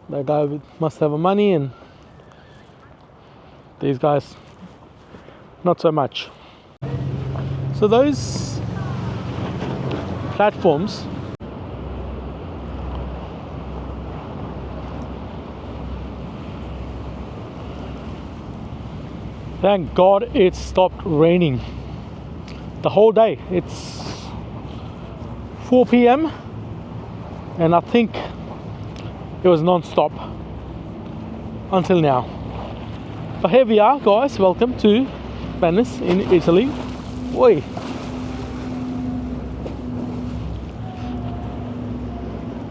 That guy must have money, and these guys not so much. So those platforms, thank God it stopped raining the whole day. It's 4 p.m. and I think it was non-stop until now. But here we are, guys. Welcome to Venice in Italy. Oi.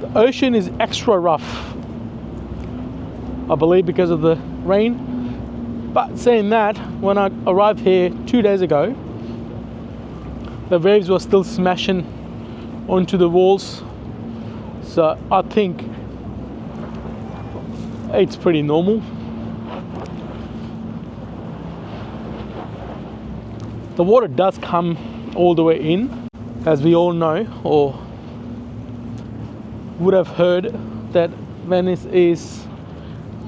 The ocean is extra rough, I believe, because of the rain. But saying that, when I arrived here 2 days ago, the waves were still smashing onto the walls. So I think it's pretty normal. The water does come all the way in, as we all know, or would have heard, that Venice is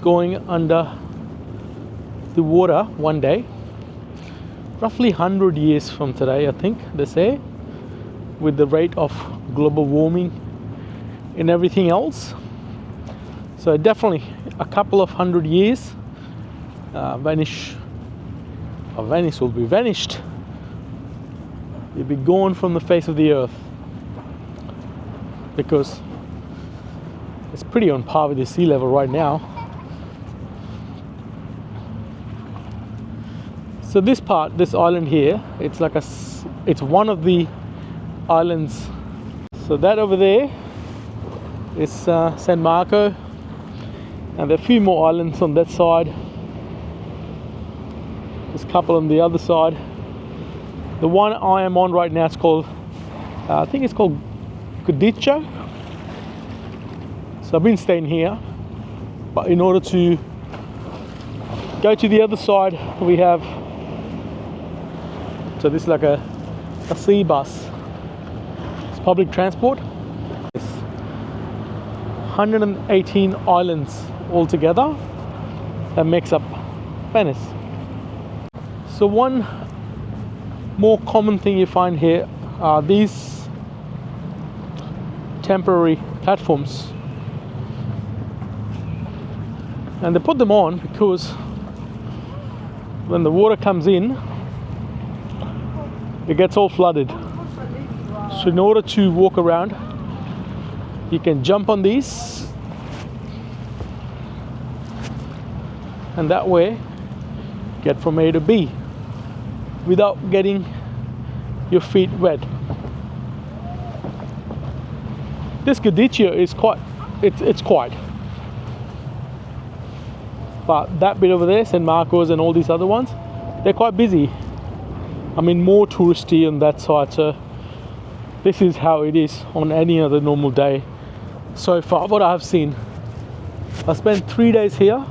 going under the water one day, roughly 100 years from today, I think they say, with the rate of global warming and everything else. So definitely a couple of 100 years, Venice will be vanished. It'll be gone from the face of the earth, because it's pretty on par with the sea level right now. So this island here, it's one of the islands. So that over there is San Marco, and there are a few more islands on that side. There's a couple on the other side. The one I am on right now is called, I think it's called Giudecca. So I've been staying here, but in order to go to the other side, we have, so this is like a sea bus. It's public transport. It's 118 islands altogether that makes up Venice. So one more common thing you find here are these temporary platforms, and they put them on because when the water comes in, it gets all flooded. So in order to walk around, you can jump on these, and that way get from A to B without getting your feet wet. This Giudecca is it's quiet, but that bit over there, San Marco's and all these other ones, they're quite busy. I mean, more touristy on that side. So this is how it is on any other normal day so far, what I have seen. I spent 3 days here.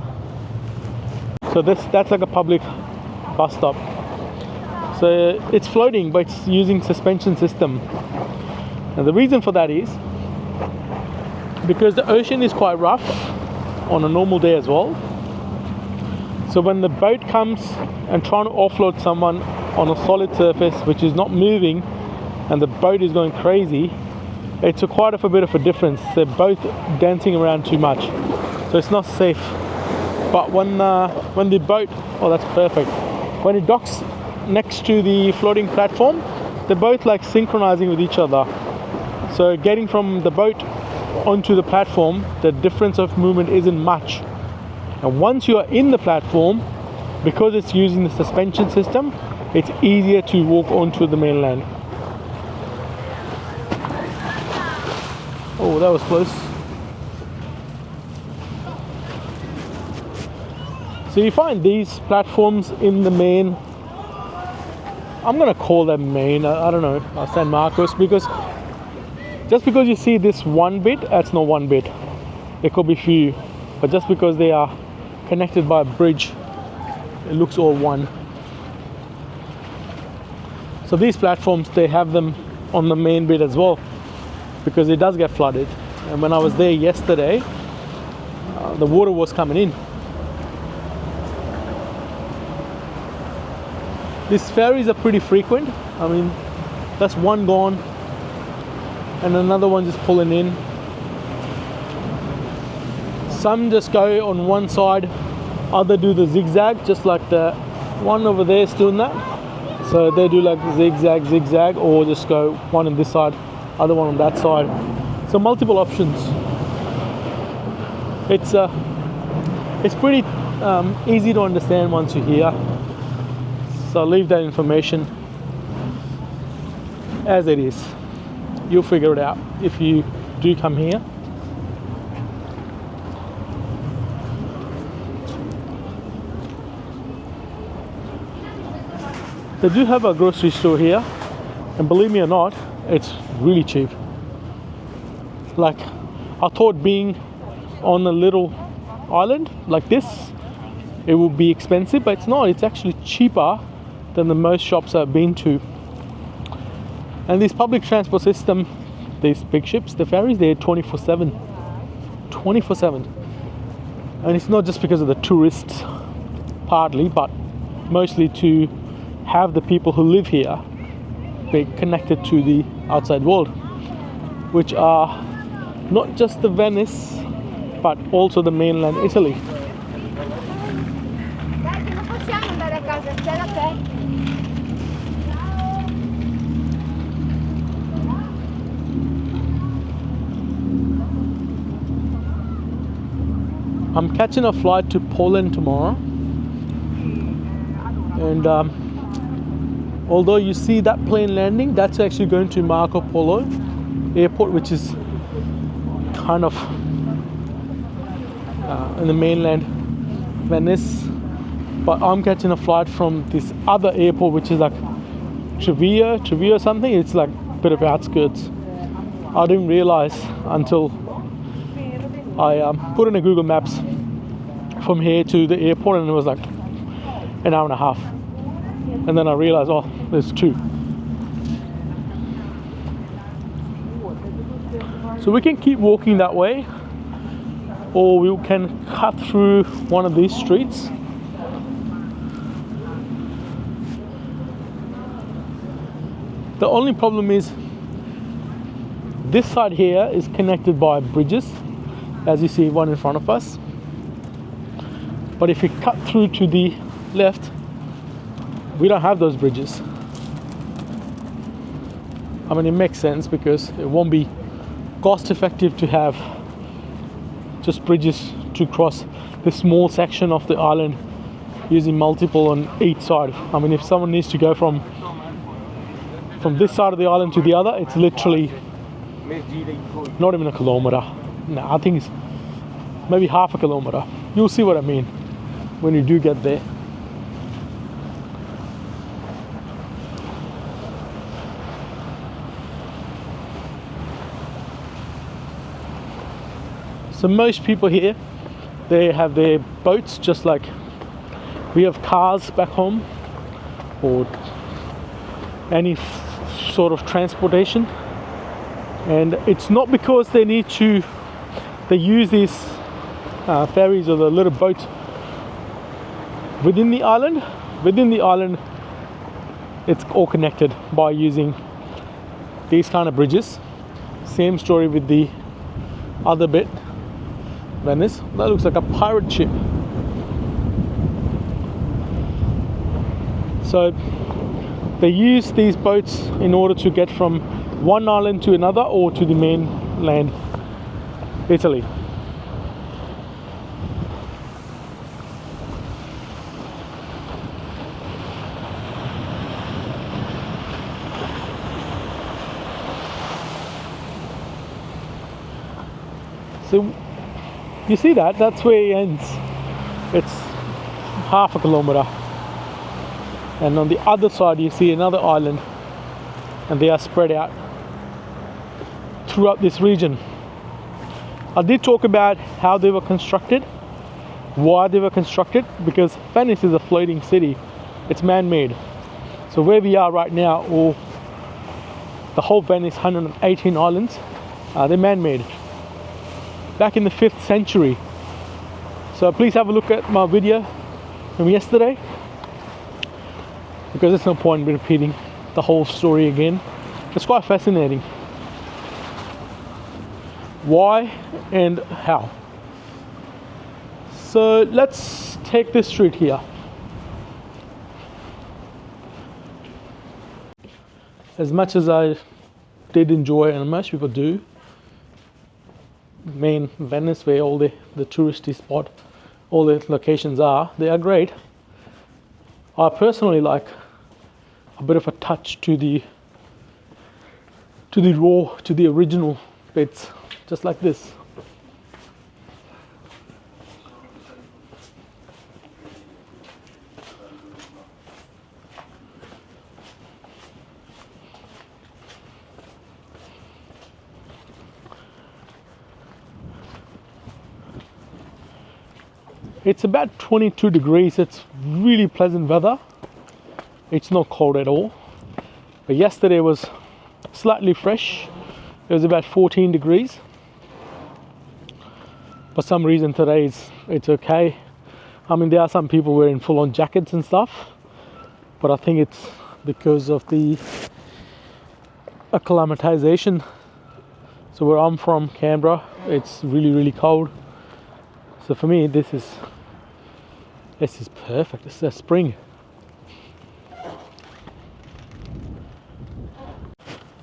So that's like a public bus stop. So it's floating, but it's using suspension system. And the reason for that is because the ocean is quite rough on a normal day as well. So when the boat comes and trying to offload someone on a solid surface which is not moving, and the boat is going crazy, it's quite a bit of a difference. They're both dancing around too much, so it's not safe. But when the boat, oh, that's perfect. When it docks next to the floating platform, they're both like synchronizing with each other. So getting from the boat onto the platform, the difference of movement isn't much. And once you are in the platform, because it's using the suspension system, it's easier to walk onto the mainland. Oh, that was close. So you find these platforms in the main, I'm gonna call them main, I don't know, San Marcos, because just because you see this one bit, that's not one bit. There could be few, but just because they are connected by a bridge, it looks all one. So these platforms, they have them on the main bit as well, because it does get flooded. And when I was there yesterday, the water was coming in. These ferries are pretty frequent. I mean, that's one gone and another one just pulling in. Some just go on one side, other do the zigzag, just like the one over there is doing that. So they do like zigzag, zigzag, or just go one on this side, other one on that side. So multiple options. It's pretty easy to understand once you're here. So I'll leave that information as it is. You'll figure it out if you do come here. They do have a grocery store here, and believe me or not, it's really cheap. Like, I thought being on a little island like this, it would be expensive, but it's not. It's actually cheaper than the most shops I've been to. And this public transport system, these big ships, the ferries, they're 24/7. 24/7. And it's not just because of the tourists, partly, but mostly to have the people who live here be connected to the outside world, which are not just the Venice, but also the mainland Italy. I'm catching a flight to Poland tomorrow, and although you see that plane landing, that's actually going to Marco Polo airport, which is kind of in the mainland Venice. But I'm catching a flight from this other airport, which is like Trevio or something. It's like a bit of outskirts. I didn't realize until I put in a Google Maps from here to the airport, and it was like an hour and a half. And then I realized, oh, there's two. So we can keep walking that way, or we can cut through one of these streets. The only problem is this side here is connected by bridges, as you see one in front of us. But if we cut through to the left, we don't have those bridges. I mean, it makes sense because it won't be cost effective to have just bridges to cross this small section of the island using multiple on each side. I mean, if someone needs to go from this side of the island to the other, it's literally not even a kilometer. No, I think it's maybe half a kilometer. You'll see what I mean when you do get there. So most people here, they have their boats just like we have cars back home, or any sort of transportation. And it's not because they use these ferries or the little boats within the island. Within the island, it's all connected by using these kind of bridges. Same story with the other bit, Venice. That looks like a pirate ship. So they use these boats in order to get from one island to another, or to the mainland Italy. So you see that's where it ends. It's half a kilometer, and on the other side you see another island, and they are spread out throughout this region. I did talk about how they were constructed, why they were constructed, because Venice is a floating city. It's man-made. So where we are right now, or the whole Venice 118 islands, they're man-made. Back in the 5th century, So please have a look at my video from yesterday, because there's no point in repeating the whole story again. It's quite fascinating. Why and how. So let's take this street here. As much as I did enjoy, and most people do, main Venice, where all the touristy spot, all the locations are, they are great. I personally like a bit of a touch to the raw, to the original bits, just like this. It's about 22 degrees. It's really pleasant weather. It's not cold at all. But yesterday was slightly fresh. It was about 14 degrees. For some reason today it's okay. I mean, there are some people wearing full-on jackets and stuff, but I think it's because of the acclimatization. So where I'm from, Canberra, it's really cold. So for me, this is perfect. It's a spring.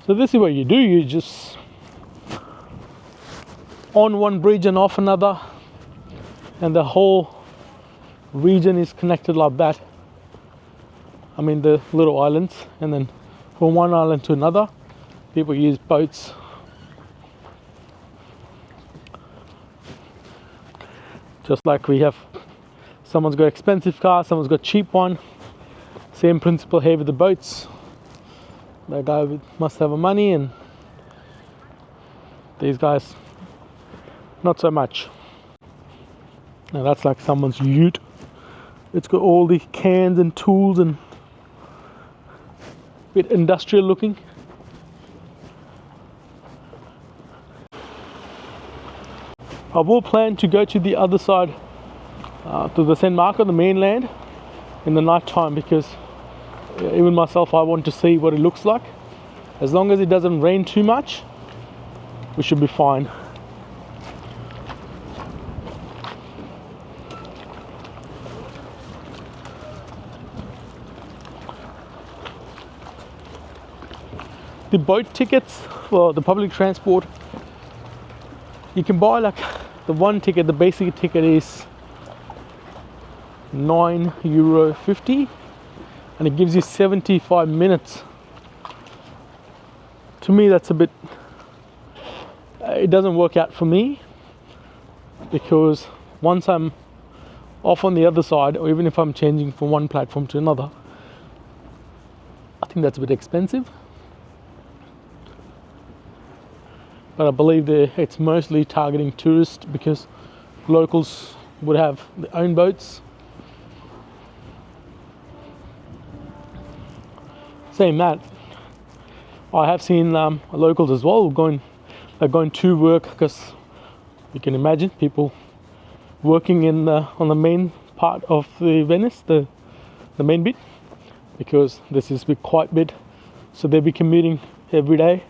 So this is what you do. You just on one bridge and off another, and the whole region is connected like that. I mean, the little islands, and then from one island to another, people use boats. Just like we have, someone's got expensive car, someone's got cheap one. Same principle here with the boats. That guy must have money, and these guys not so much. Now that's like someone's ute. It's got all the cans and tools and a bit industrial looking. I will plan to go to the other side, to the San Marco, the mainland, in the night time, because even myself, I want to see what it looks like. As long as it doesn't rain too much, we should be fine. The boat tickets for the public transport, you can buy like the one ticket, the basic ticket is €9.50, and it gives you 75 minutes. To me, that's a bit, it doesn't work out for me, because once I'm off on the other side, or even if I'm changing from one platform to another, I think that's a bit expensive. But I believe it's mostly targeting tourists, because locals would have their own boats. Saying that, I have seen locals as well going to work, because you can imagine people working on the main part of the Venice, the main bit, because this is quite big, so they'll be commuting every day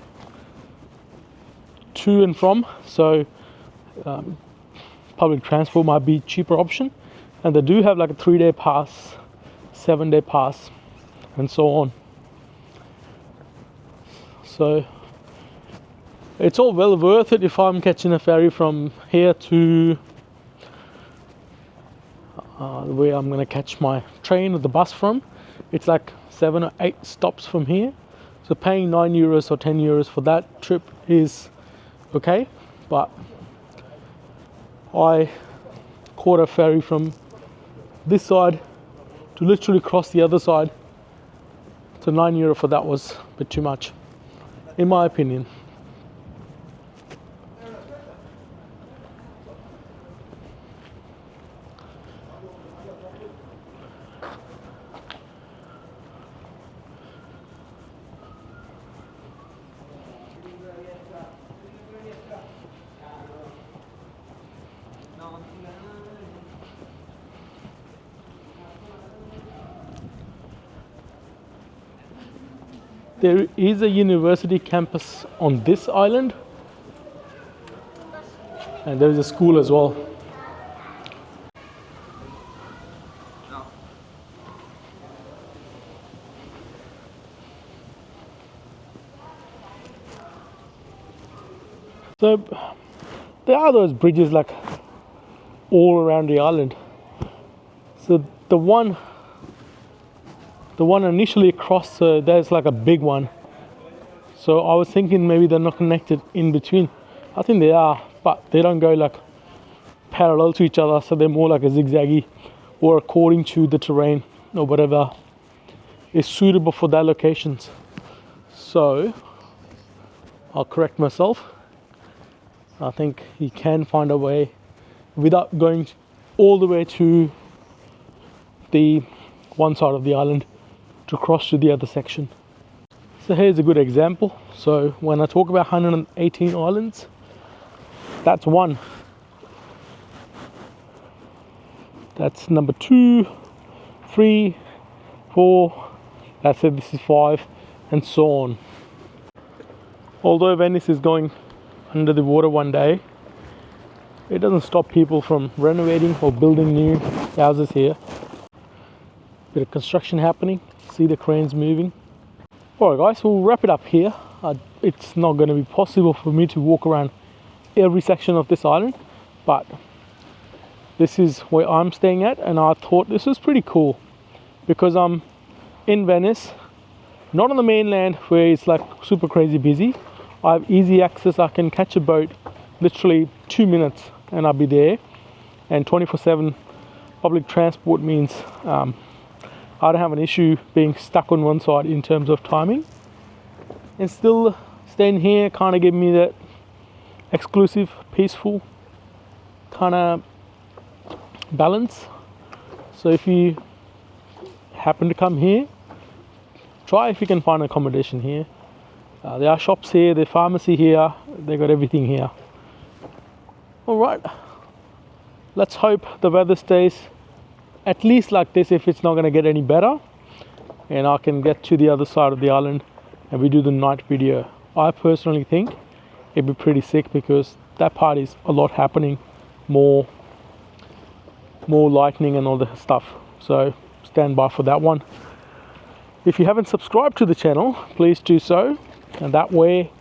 to and from. So public transport might be a cheaper option, and they do have like a 3-day pass, 7-day pass, and so on. So it's all well worth it if I'm catching a ferry from here to where I'm going to catch my train or the bus from. It's like 7 or 8 stops from here. So paying €9 or €10 for that trip is okay, but I caught a ferry from this side to literally cross the other side. So €9 for that was a bit too much, in my opinion. There is a university campus on this island, and there is a school as well. So there are those bridges like all around the island. So the one initially across, there's like a big one. So I was thinking maybe they're not connected in between. I think they are, but they don't go like parallel to each other, so they're more like a zigzaggy or according to the terrain or whatever is suitable for their locations. So I'll correct myself. I think you can find a way without going all the way to the one side of the island to cross to the other section. So here's a good example. So when I talk about 118 islands, that's one. That's number 2, 3, 4, that's it, this is 5, and so on. Although Venice is going under the water one day, it doesn't stop people from renovating or building new houses here. Bit of construction happening, see the cranes moving. Alright guys, we'll wrap it up here. It's not going to be possible for me to walk around every section of this island, but this is where I'm staying at, and I thought this was pretty cool because I'm in Venice, not on the mainland where it's like super crazy busy. I have easy access. I can catch a boat literally 2 minutes and I'll be there, and 24/7 public transport means I don't have an issue being stuck on one side in terms of timing, and still staying here kind of give me that exclusive, peaceful kind of balance. So if you happen to come here, try if you can find accommodation here. There are shops here, there's pharmacy here, they got everything here. Alright, let's hope the weather stays at least like this if it's not going to get any better, and I can get to the other side of the island and we do the night video. I personally think it'd be pretty sick because that part is a lot happening, more lightning and all the stuff, so stand by for that one. If you haven't subscribed to the channel, please do so, and that way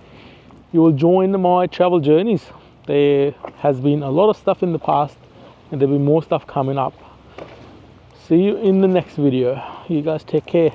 you will join my travel journeys. There has been a lot of stuff in the past and there'll be more stuff coming up. See you in the next video. You guys take care.